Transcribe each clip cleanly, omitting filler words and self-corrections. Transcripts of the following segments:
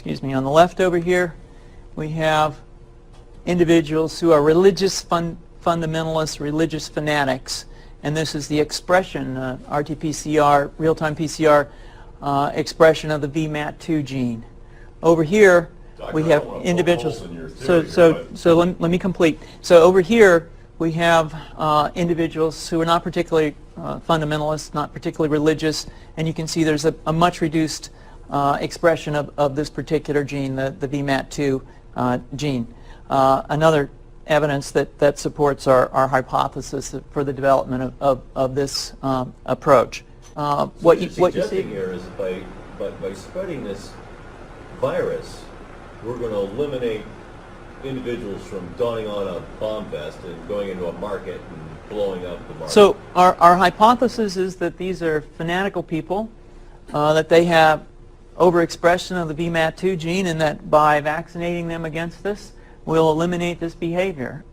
excuse me, on the left over here, we have individuals who are religious fundamentalists, religious fanatics, and this is the expression, RT-PCR, real-time PCR expression of the VMAT2 gene. Over here, we have individuals. So let me complete. So over here, we have individuals who are not particularly fundamentalist, not particularly religious, and you can see there's a much reduced expression of this particular gene, the VMAT2 gene. Another evidence that supports our hypothesis for the development of this approach. What you see here is by spreading this virus, we're going to eliminate individuals from donning on a bomb vest and going into a market and blowing up the market. So our hypothesis is that these are fanatical people, that they have overexpression of the VMAT2 gene, and that by vaccinating them against this, we'll eliminate this behavior.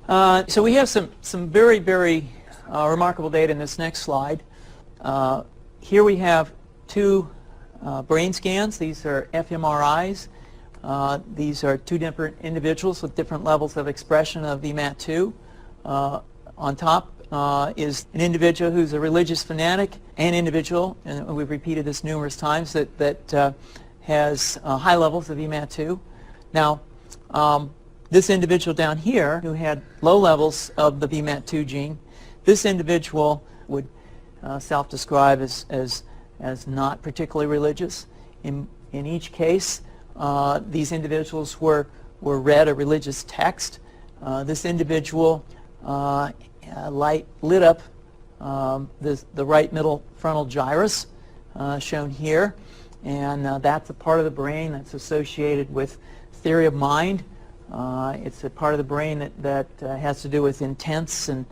So we have some very, very remarkable data in this next slide. Here we have two brain scans. These are fMRIs. These are two different individuals with different levels of expression of VMAT2. On top is an individual who's a religious fanatic, an individual, and we've repeated this numerous times, that has high levels of VMAT2. Now, this individual down here who had low levels of the VMAT2 gene, this individual would self-describe as not particularly religious. In each case, these individuals were read a religious text. This individual lit up the right middle frontal gyrus, shown here, and that's a part of the brain that's associated with theory of mind. It's a part of the brain that has to do with intents and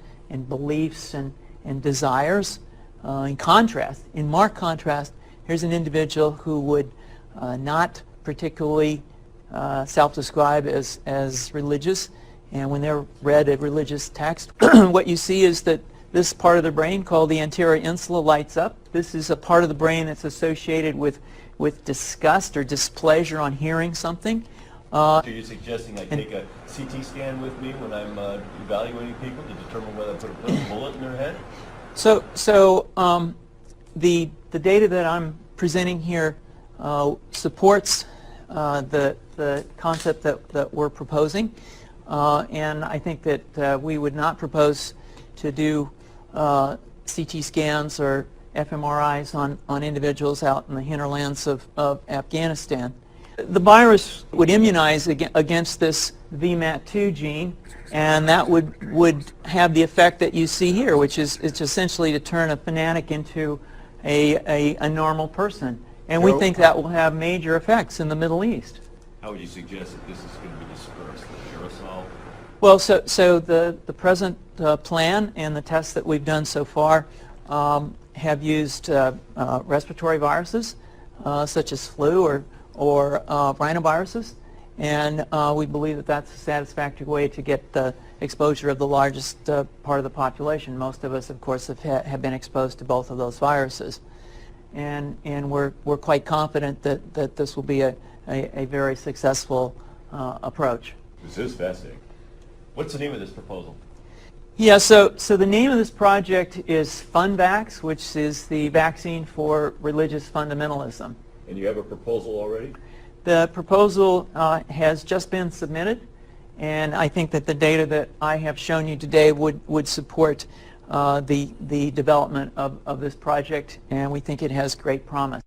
beliefs and desires. In marked contrast, here's an individual who would not particularly self-describe as religious, and when they're read a religious text, what you see is that this part of the brain called the anterior insula lights up. This is a part of the brain that's associated with disgust or displeasure on hearing something. So you're suggesting I take a CT scan with me when I'm evaluating people to determine whether I put a bullet in their head? So the data that I'm presenting here supports the concept that we're proposing, and I think that we would not propose to do CT scans or fMRIs on individuals out in the hinterlands of Afghanistan. The virus would immunize against this VMAT2 gene, and that would have the effect that you see here, which is it's essentially to turn a fanatic into a normal person. And we think that will have major effects in the Middle East. How would you suggest that this is going to be dispersed, the aerosol? Well, so the present plan and the tests that we've done so far have used respiratory viruses such as flu or rhinoviruses, and we believe that that's a satisfactory way to get the exposure of the largest part of the population. Most of us, of course, have been exposed to both of those viruses, and we're quite confident that this will be a very successful approach. This is fascinating. What's the name of this proposal? Yeah, so the name of this project is FunVax, which is the vaccine for religious fundamentalism. And you have a proposal already? The proposal has just been submitted, and I think that the data that I have shown you today would support the development of this project, and we think it has great promise.